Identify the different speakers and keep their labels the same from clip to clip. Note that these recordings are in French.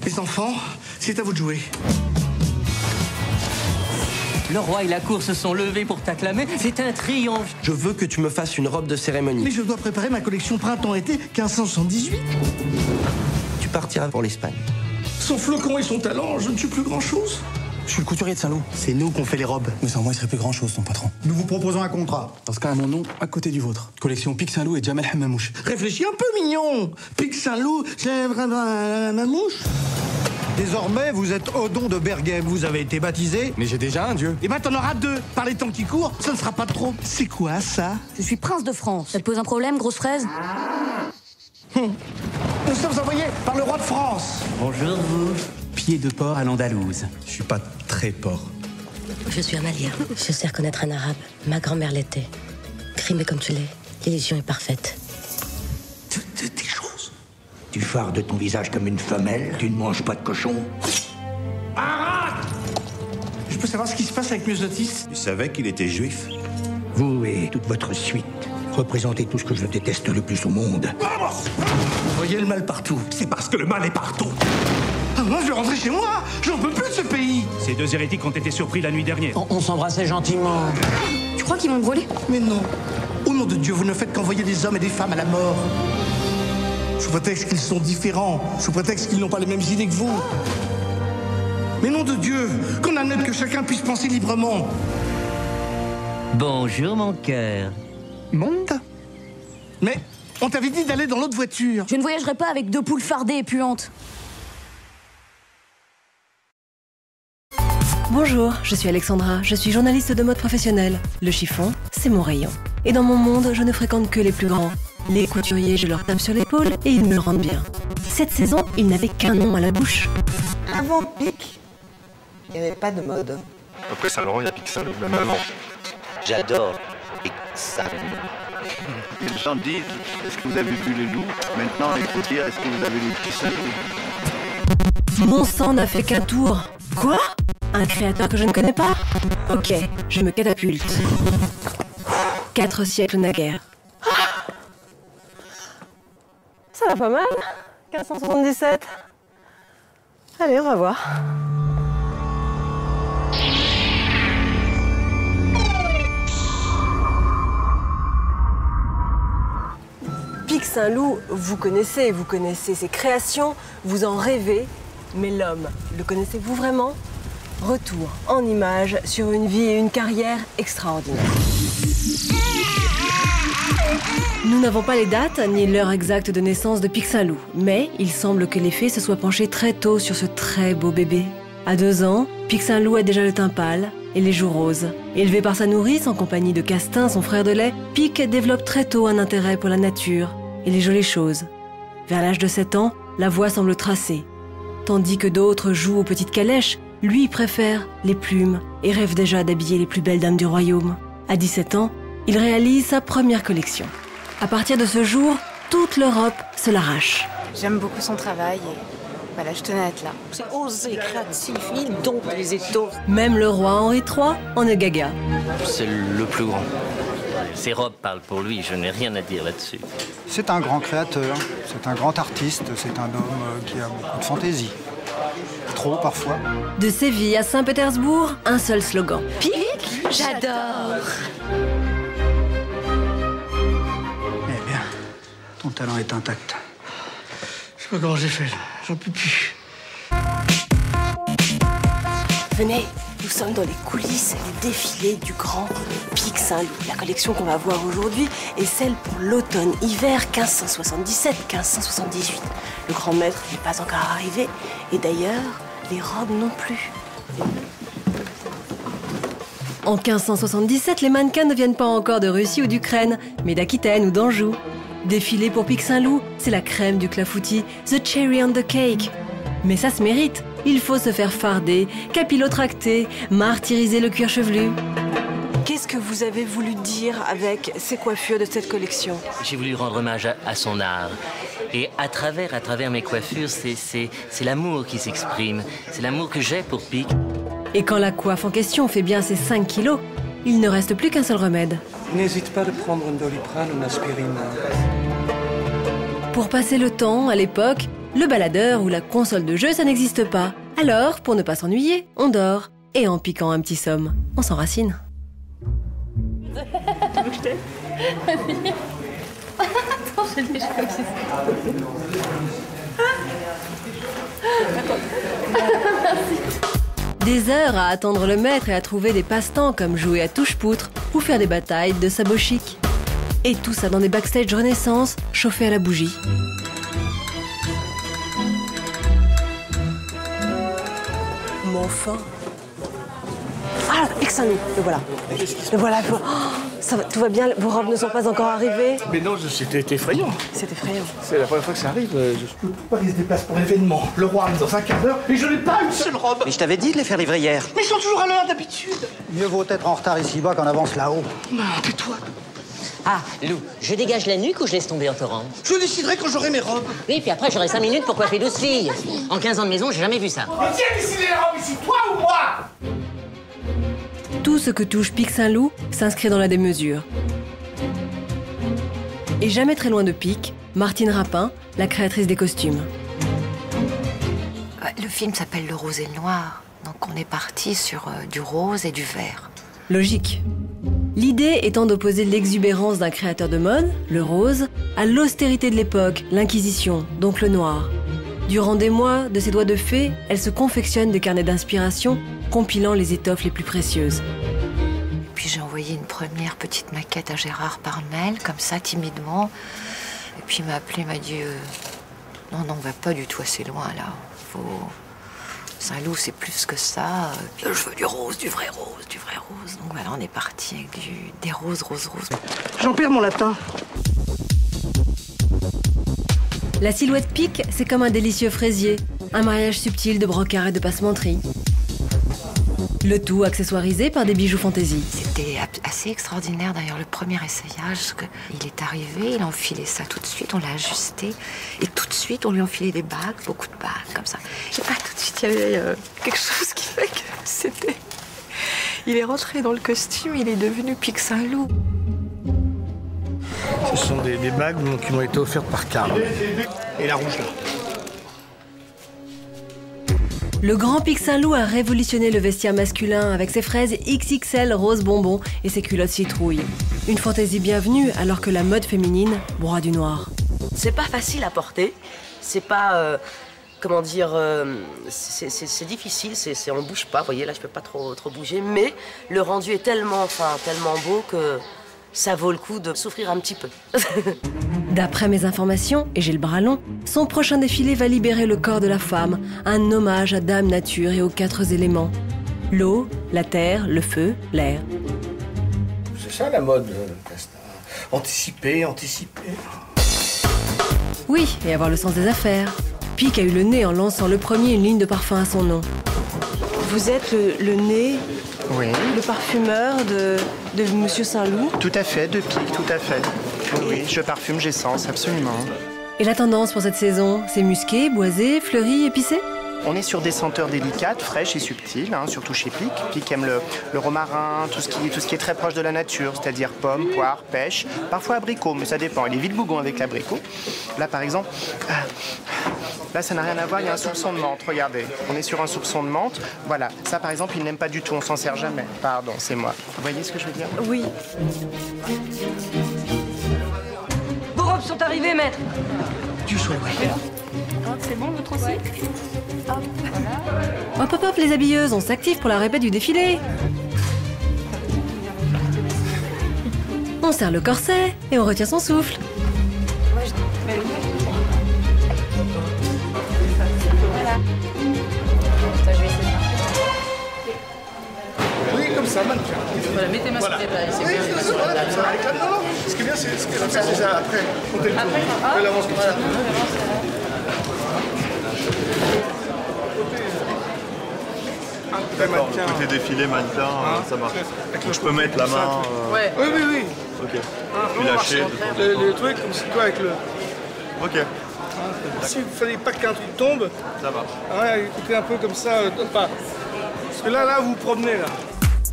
Speaker 1: Les enfants, c'est à vous de jouer.
Speaker 2: Le roi et la cour se sont levés pour t'acclamer. C'est un triomphe.
Speaker 3: Je veux que tu me fasses une robe de cérémonie.
Speaker 1: Mais je dois préparer ma collection printemps-été 1578.
Speaker 3: Tu partiras pour l'Espagne.
Speaker 1: Son flocon et son talent, je ne suis plus grand-chose.
Speaker 4: Je suis le couturier de Saint-Lô.
Speaker 1: C'est nous qu'on fait les robes.
Speaker 4: Mais sans moi, il serait plus grand-chose, ton patron.
Speaker 5: Nous vous proposons un contrat.
Speaker 4: Dans ce cas, à mon nom, à côté du vôtre. Collection Pic Saint-Lô et Jamel Hammamouche.
Speaker 1: Réfléchis un peu, mignon. Pic Saint-Loup, c'est vraiment un mamouche.
Speaker 5: Désormais, vous êtes Odon de Berghem. Vous avez été baptisé.
Speaker 4: Mais j'ai déjà un dieu.
Speaker 1: Eh ben, t'en auras deux. Par les temps qui courent, ça ne sera pas trop. C'est quoi, ça?
Speaker 6: Je suis prince de France. Ça te pose un problème, grosse fraise?
Speaker 1: Nous sommes envoyés par le roi de France.
Speaker 2: Bonjour, vous.
Speaker 7: Pied de porc à l'andalouse.
Speaker 4: Je suis pas très porc.
Speaker 8: Je suis un malien. Je sais reconnaître un arabe. Ma grand-mère l'était. Crimée comme tu l'es, l'illusion est parfaite.
Speaker 1: Des choses.
Speaker 9: Tu fardes de ton visage comme une femelle. Tu ne manges pas de cochon.
Speaker 1: Arrête! Je peux savoir ce qui se passe avec Myosotis?
Speaker 10: Tu savais qu'il était juif?
Speaker 9: Vous et toute votre suite représentez tout ce que je déteste le plus au monde.
Speaker 1: Vous voyez le mal partout.
Speaker 10: C'est parce que le mal est partout.
Speaker 1: Ah, moi, je vais rentrer chez moi. J'en peux plus de ce pays.
Speaker 7: Ces deux hérétiques ont été surpris la nuit dernière.
Speaker 2: On s'embrassait gentiment.
Speaker 6: Tu crois qu'ils vont me brûler?
Speaker 1: Mais non. Au nom de Dieu, vous ne faites qu'envoyer des hommes et des femmes à la mort. Sous prétexte qu'ils sont différents. Sous prétexte qu'ils n'ont pas les mêmes idées que vous. Mais nom de Dieu, qu'on admette que chacun puisse penser librement.
Speaker 2: Bonjour, mon cœur.
Speaker 1: Monde? Mais on t'avait dit d'aller dans l'autre voiture.
Speaker 6: Je ne voyagerai pas avec deux poules fardées et puantes.
Speaker 11: Bonjour, je suis Alexandra, je suis journaliste de mode professionnelle. Le chiffon, c'est mon rayon. Et dans mon monde, je ne fréquente que les plus grands. Les couturiers, je leur tape sur l'épaule et ils me le rendent bien. Cette saison, ils n'avaient qu'un nom à la bouche.
Speaker 12: Avant Pic, il n'y avait pas de mode.
Speaker 13: Après Saint-Laurent, il y a Pic Saint-Loup, même avant.
Speaker 14: J'adore Pic Saint-Loup.
Speaker 13: Les gens disent, est-ce que vous avez vu les loups? Maintenant, écoutez, est-ce que vous avez lu Pic Saint-Loup?
Speaker 11: Mon sang n'a fait qu'un tour. Quoi? Un créateur que je ne connais pas? Ok, je me catapulte. 4 siècles naguère.
Speaker 12: Ça va pas mal, 1577. Allez, on va voir. Pic Saint-Loup, vous connaissez ses créations, vous en rêvez, mais l'homme, le connaissez-vous vraiment? Retour en images sur une vie et une carrière extraordinaires.
Speaker 11: Nous n'avons pas les dates ni l'heure exacte de naissance de Pic Saint-Loup, mais il semble que les fées se soient penchées très tôt sur ce très beau bébé. À 2 ans, Pic Saint-Loup a déjà le teint pâle et les joues roses. Élevé par sa nourrice en compagnie de Castin, son frère de lait, Pic développe très tôt un intérêt pour la nature et les jolies choses. Vers l'âge de 7 ans, la voie semble tracée. Tandis que d'autres jouent aux petites calèches, lui préfère les plumes et rêve déjà d'habiller les plus belles dames du royaume. À 17 ans, il réalise sa première collection. À partir de ce jour, toute l'Europe se l'arrache.
Speaker 15: J'aime beaucoup son travail et voilà, je tenais à être là.
Speaker 12: C'est osé, créatif, il dompte les étoffes.
Speaker 11: Même le roi Henri III en est gaga.
Speaker 2: C'est le plus grand. Ses robes parlent pour lui, je n'ai rien à dire là-dessus.
Speaker 5: C'est un grand créateur, c'est un grand artiste, c'est un homme qui a beaucoup de fantaisie. Trop parfois.
Speaker 11: De Séville à Saint-Pétersbourg, un seul slogan.
Speaker 6: Pic, j'adore.
Speaker 5: Eh bien, ton talent est intact.
Speaker 1: Je sais pas comment j'ai fait, là. J'en peux plus.
Speaker 12: Venez, nous sommes dans les coulisses des défilés du grand Pic Saint-Loup. La collection qu'on va voir aujourd'hui est celle pour l'automne-hiver 1577-1578. Le grand maître n'est pas encore arrivé et d'ailleurs, les robes non plus.
Speaker 11: En 1577, les mannequins ne viennent pas encore de Russie ou d'Ukraine, mais d'Aquitaine ou d'Anjou. Défiler pour Pic Saint-Loup, c'est la crème du clafoutis, the cherry on the cake. Mais ça se mérite, il faut se faire farder, capillotracter, martyriser le cuir chevelu.
Speaker 12: Qu'est-ce que vous avez voulu dire avec ces coiffures de cette collection?
Speaker 2: J'ai voulu rendre hommage à son art. Et à travers mes coiffures, c'est l'amour qui s'exprime. C'est l'amour que j'ai pour Pic.
Speaker 11: Et quand la coiffe en question fait bien ses 5 kilos, il ne reste plus qu'un seul remède.
Speaker 4: N'hésite pas de prendre un Doliprane ou une aspirine.
Speaker 11: Pour passer le temps, à l'époque, Le baladeur ou la console de jeu, ça n'existe pas. Alors, pour ne pas s'ennuyer, on dort. Et en piquant un petit somme, on s'enracine.
Speaker 6: Attends, j'ai déjà comme ça.
Speaker 11: Des heures à attendre le maître et à trouver des passe-temps comme jouer à touche-poutre ou faire des batailles de sabots chics. Et tout ça dans des backstage Renaissance chauffés à la bougie.
Speaker 12: Mais enfin. Ah, Pixalou, le voilà. Le voilà. Oh, ça va, tout va bien, vos robes ne sont pas encore arrivées?
Speaker 1: Mais non, c'était effrayant.
Speaker 12: C'est effrayant.
Speaker 1: C'est la première fois que ça arrive. Je peux pas qu'ils se déplacent pour l'événement. Le roi arrive dans un quart d'heure et je n'ai pas une seule robe.
Speaker 3: Mais je t'avais dit de les faire livrer hier.
Speaker 1: Mais ils sont toujours à l'heure d'habitude.
Speaker 5: Mieux vaut être en retard ici-bas qu'en avance là-haut.
Speaker 1: Non, tais-toi.
Speaker 16: Ah, Lou, je dégage la nuque ou je laisse tomber en torrent?
Speaker 1: Je déciderai quand j'aurai mes robes.
Speaker 16: Oui, puis après j'aurai 5 minutes pour coiffer 12 filles. En 15 ans de maison, j'ai jamais vu ça.
Speaker 1: Mais qui a décidé les robes ici, toi ou moi?
Speaker 11: Tout ce que touche Pic Saint-Loup s'inscrit dans la démesure. Et jamais très loin de Pic, Martine Rapin, la créatrice des costumes.
Speaker 17: Le film s'appelle Le Rose et le Noir, donc on est parti sur du rose et du vert.
Speaker 11: Logique. L'idée étant d'opposer l'exubérance d'un créateur de mode, le rose, à l'austérité de l'époque, l'inquisition, donc le noir. Durant des mois, de ses doigts de fée, elle se confectionne des carnets d'inspiration, compilant les étoffes les plus précieuses.
Speaker 17: Puis j'ai envoyé une première petite maquette à Gérard par mail, comme ça, timidement. Et puis il m'a appelé, il m'a dit non, on va pas du tout assez loin, là. Saint-Loup, c'est plus que ça. Puis, je veux du rose, du vrai rose, du vrai rose. Donc voilà, on est parti avec des roses.
Speaker 1: J'en perds mon latin.
Speaker 11: La silhouette Pic, c'est comme un délicieux fraisier, un mariage subtil de brocart et de passementerie. Le tout accessoirisé par des bijoux fantaisie.
Speaker 17: C'était assez extraordinaire d'ailleurs le premier essayage, parce qu'il est arrivé, il a enfilé ça tout de suite, on l'a ajusté, et tout de suite on lui a enfilé des bagues, beaucoup de bagues comme ça. Et pas tout de suite, il y avait quelque chose qui fait que c'était... Il est rentré dans le costume, il est devenu Pic Saint-Loup.
Speaker 1: Ce sont des bagues qui m'ont été offertes par Karl. Et la rouge là.
Speaker 11: Le grand Pic Saint-Loup a révolutionné le vestiaire masculin avec ses fraises XXL rose bonbon et ses culottes citrouille. Une fantaisie bienvenue alors que la mode féminine broie du noir.
Speaker 18: C'est pas facile à porter, c'est pas... comment dire... c'est difficile, on bouge pas, vous voyez, là je peux pas trop bouger, mais le rendu est tellement beau que ça vaut le coup de souffrir un petit peu.
Speaker 11: D'après mes informations, et j'ai le bras long, son prochain défilé va libérer le corps de la femme, un hommage à Dame Nature et aux 4 éléments. L'eau, la terre, le feu, l'air.
Speaker 1: C'est ça la mode, anticiper.
Speaker 11: Oui, et avoir le sens des affaires. Pic a eu le nez en lançant le premier une ligne de parfum à son nom.
Speaker 12: Vous êtes le nez,
Speaker 19: oui,
Speaker 12: le parfumeur de Monsieur Saint-Loup?
Speaker 19: Tout à fait, de Pic, tout à fait. Oui, je parfume, j'essence, absolument.
Speaker 11: Et la tendance pour cette saison, c'est musqué, boisé, fleuri, épicé?
Speaker 19: On est sur des senteurs délicates, fraîches et subtiles, surtout chez Pic. Pic aime le romarin, tout ce qui est très proche de la nature, c'est-à-dire pommes, poires, pêche, parfois abricot, mais ça dépend. Il est vite bougon avec l'abricot. Là, par exemple, là, ça n'a rien à voir, il y a un soupçon de menthe, regardez. On est sur un soupçon de menthe. Voilà, ça, par exemple, il n'aime pas du tout, on s'en sert jamais. Pardon, c'est moi. Vous voyez ce que je veux dire?
Speaker 12: Oui.
Speaker 18: Vos robes sont arrivées, maître.
Speaker 1: Tu sois là.
Speaker 6: C'est bon, votre aussi?
Speaker 11: Hop hop hop les habilleuses, on s'active pour la répète du défilé. On serre le corset et on retient son souffle.
Speaker 1: Oui, comme ça, mannequin.
Speaker 6: Voilà, mettez ma sur les balles.
Speaker 1: Oui, c'est ça, voilà, ça avec la... Non, ce qui est bien, c'est ce qu'elle a fait, c'est ça, après. Comptez le tour. Elle avance comme ça.
Speaker 13: D'accord, côté défilé, mannequin, ça marche. Donc je peux mettre la main...
Speaker 1: Ouais. Oui.
Speaker 13: Ok. Puis lâcher.
Speaker 1: Le truc, comme c'est quoi avec le...
Speaker 13: Ok.
Speaker 1: S'il ne fallait pas qu'un truc tombe...
Speaker 13: Ça va.
Speaker 1: Ouais, écoutez un peu comme ça, pas... Parce que là, vous vous promenez, là.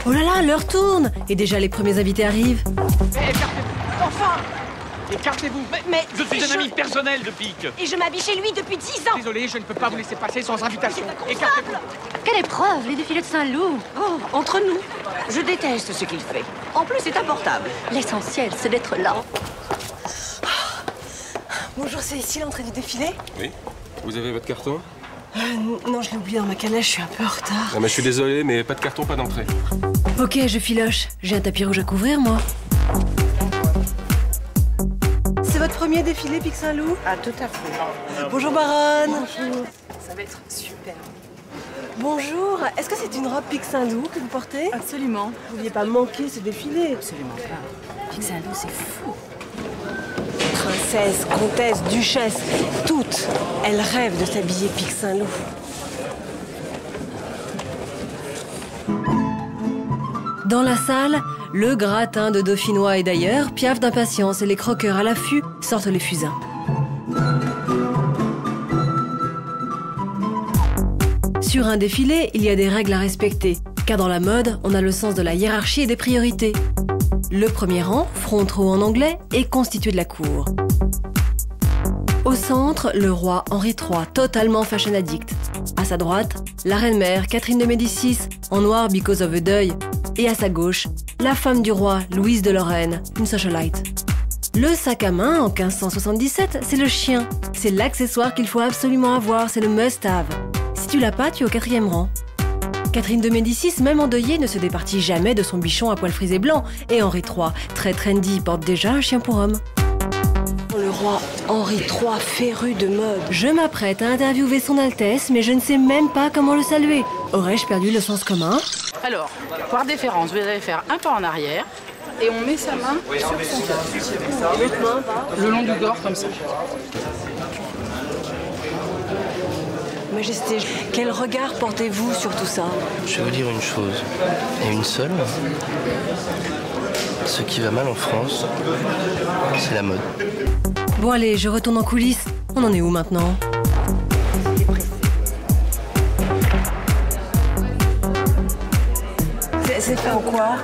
Speaker 11: Oh là là, l'heure tourne! Et déjà les premiers invités arrivent.
Speaker 18: Enfin!
Speaker 20: Écartez-vous.
Speaker 21: Mais
Speaker 20: je suis un ami personnel de Pic.
Speaker 21: Et je m'habille chez lui depuis 10 ans.
Speaker 20: Désolé, je ne peux pas vous laisser passer sans invitation.
Speaker 21: Écartez-vous.
Speaker 6: Quelle épreuve, les défilés de Saint-Loup.
Speaker 21: Oh, entre nous, je déteste ce qu'il fait. En plus, c'est importable.
Speaker 6: L'essentiel, c'est d'être là.
Speaker 12: Bonjour, c'est ici l'entrée du défilé?
Speaker 22: Oui. Vous avez votre carton?
Speaker 12: Non, je l'ai oublié dans ma calèche, je suis un peu en retard.
Speaker 22: Ah, mais je suis désolé, mais pas de carton, pas d'entrée.
Speaker 11: Ok, je filoche. J'ai un tapis rouge à couvrir, moi.
Speaker 12: C'est votre premier défilé, Pic Saint-Loup?
Speaker 21: Ah, tout à fait.
Speaker 12: Bonjour, baronne.
Speaker 21: Bonjour.
Speaker 12: Ça va être super. Bonjour, est-ce que c'est une robe Pic Saint-Loup que vous portez?
Speaker 21: Absolument.
Speaker 12: Vous n'oubliez pas manquer ce défilé?
Speaker 21: Absolument pas. Pic Saint-Loup, c'est fou.
Speaker 12: Princesse, comtesse, duchesse, toutes, elles rêvent de s'habiller Pic Saint-Loup.
Speaker 11: Dans la salle, le gratin de dauphinois et d'ailleurs piaffe d'impatience et les croqueurs à l'affût sortent les fusains. Sur un défilé, il y a des règles à respecter, car dans la mode, on a le sens de la hiérarchie et des priorités. Le premier rang, front row en anglais, est constitué de la cour. Au centre, le roi Henri III, totalement fashion addict. À sa droite, la reine-mère Catherine de Médicis, en noir because of a deuil. Et à sa gauche, la femme du roi, Louise de Lorraine, une socialite. Le sac à main, en 1577, c'est le chien. C'est l'accessoire qu'il faut absolument avoir, c'est le must-have. Si tu l'as pas, tu es au 4e rang. Catherine de Médicis, même endeuillée, ne se départit jamais de son bichon à poils frisés blancs. Et Henri III, très trendy, porte déjà un chien pour homme.
Speaker 12: Le roi Henri III, féru de mode.
Speaker 11: Je m'apprête à interviewer son Altesse, mais je ne sais même pas comment le saluer. Aurais-je perdu le sens commun?
Speaker 6: Alors, par déférence, vous allez faire un pas en arrière et on met sa main sur son cœur. Le long du corps, comme ça.
Speaker 12: Majesté, quel regard portez-vous sur tout ça?
Speaker 3: Je vais vous dire une chose, et une seule. Ce qui va mal en France, c'est la mode.
Speaker 11: Bon allez, je retourne en coulisses. On en est où maintenant?
Speaker 12: C'est fait en quoi?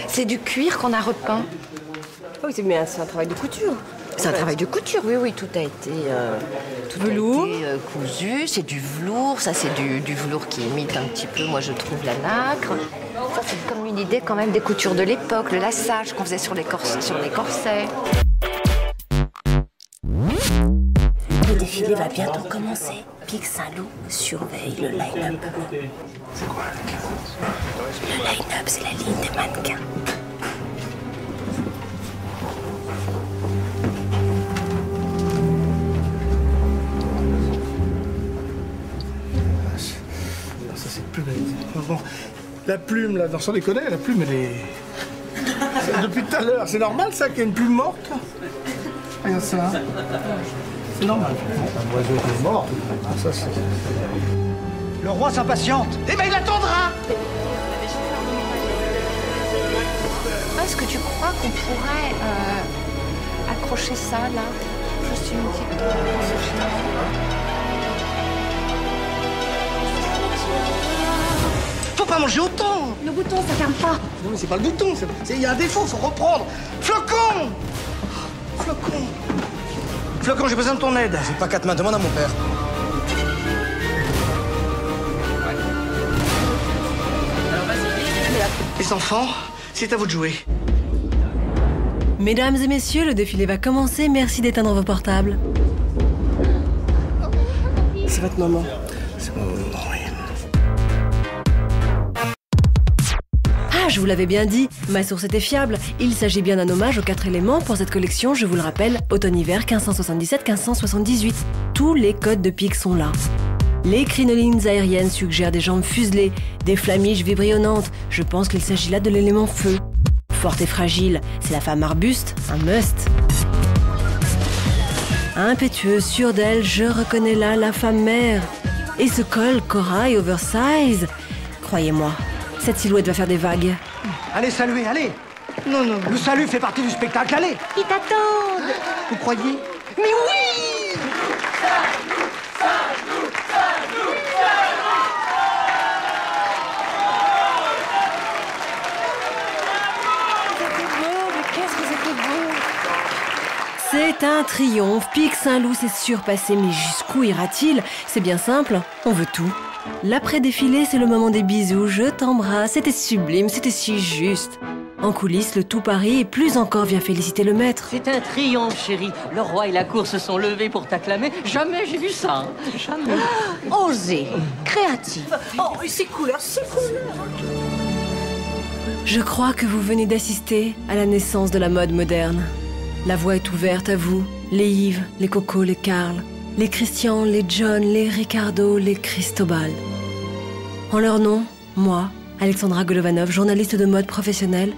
Speaker 17: C'est du cuir qu'on a repeint.
Speaker 12: Oui, mais c'est un travail de couture.
Speaker 17: C'est un travail de couture, oui, oui, tout a été,
Speaker 12: velours.
Speaker 17: Cousu, c'est du velours, ça c'est du velours qui imite un petit peu, moi je trouve, la nacre. Ça c'est comme une idée quand même des coutures de l'époque, le lassage qu'on faisait sur les corsets.
Speaker 8: Le défilé va bientôt commencer. Pic Saint-Loup surveille le line-up.
Speaker 1: C'est quoi
Speaker 8: le line-up, c'est la ligne des mannequins.
Speaker 1: Ça c'est plus bête. Bon, la plume là, sans déconner, la plume elle est... C'est depuis tout à l'heure, c'est normal ça qu'il y ait une plume morte? Regarde ça. C'est normal. Un oiseau qui est mort. Ça c'est...
Speaker 5: Le roi s'impatiente.
Speaker 1: Eh ben il attendra.
Speaker 17: Est-ce que tu crois qu'on pourrait accrocher ça là? Juste une petite...
Speaker 1: Faut pas manger autant.
Speaker 21: Le bouton, ça ferme pas.
Speaker 1: Non mais c'est pas le bouton, il y a un défaut, faut reprendre. Flocon. Flocon. Flocon, j'ai besoin de ton aide.
Speaker 3: J'ai pas 4 mains, demande à mon père.
Speaker 1: Les enfants, c'est à vous de jouer.
Speaker 11: Mesdames et messieurs, le défilé va commencer. Merci d'éteindre vos portables.
Speaker 12: C'est votre moment.
Speaker 1: C'est mon moment, oui.
Speaker 11: Ah, je vous l'avais bien dit, ma source était fiable. Il s'agit bien d'un hommage aux 4 éléments pour cette collection, je vous le rappelle, automne-hiver 1577-1578. Tous les codes de pique sont là. Les crinolines aériennes suggèrent des jambes fuselées, des flamiges vibrionnantes. Je pense qu'il s'agit là de l'élément feu. Forte et fragile, c'est la femme arbuste, un must. Impétueuse, sûre d'elle, je reconnais là la femme mère. Et ce col corail oversize, croyez-moi, cette silhouette va faire des vagues.
Speaker 5: Allez saluer, allez.
Speaker 1: Non, non.
Speaker 5: Le salut fait partie du spectacle, allez.
Speaker 21: Ils t'attendent.
Speaker 1: Vous croyez?
Speaker 21: Mais oui.
Speaker 11: C'est C'est un triomphe. Pic Saint-Loup s'est surpassé, mais jusqu'où ira-t-il? C'est bien simple, on veut tout. L'après-défilé, c'est le moment des bisous. Je t'embrasse, c'était sublime, c'était si juste. En coulisses, le tout Paris et plus encore vient féliciter le maître.
Speaker 16: C'est un triomphe, chérie. Le roi et la cour se sont levés pour t'acclamer. Jamais j'ai vu ça. Hein. Jamais.
Speaker 21: Osé, créatif. Oh, ces couleurs, ces couleurs.
Speaker 11: Je crois que vous venez d'assister à la naissance de la mode moderne. La voie est ouverte à vous, les Yves, les Coco, les Karl, les Christian, les John, les Ricardo, les Cristobal. En leur nom, moi, Alexandra Golovanov, journaliste de mode professionnelle,